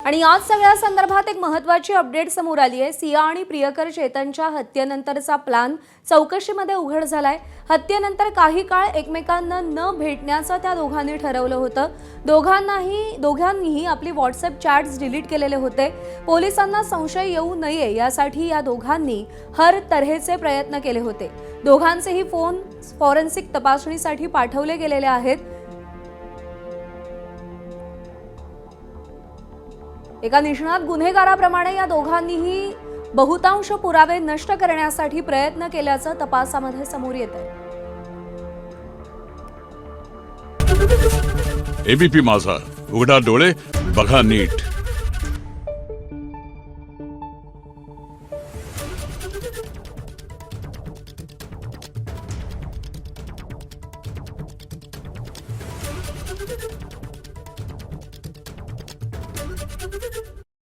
आणि याच सगळ्या संदर्भात एक महत्त्वाची अपडेट समोर आली आहे। सिया आणि प्रियकर चेतनच्या हत्येनंतरचा प्लान चौकशीमध्ये उघड झालाय। हत्येनंतर काही काळ एकमेकांना न भेटण्याचं त्या दोघांनी ठरवलं होतं। दोघांनीही आपली व्हॉट्सअप चॅट्स डिलीट केलेले होते। पोलिसांना संशय येऊ नये यासाठी या दोघांनी हर तऱ्हेचे प्रयत्न केले होते। दोघांचेही फोन फॉरेन्सिक तपासणीसाठी पाठवले गेलेले आहेत। एका निष्णात गुन्हेगाराप्रमाणे या दोघांनीही बहुतांश पुरावे नष्ट करण्यासाठी प्रयत्न केल्याचं तपासामध्ये समोर येतंय। एबीपी माझा, उघडा डोळे बघा नीट।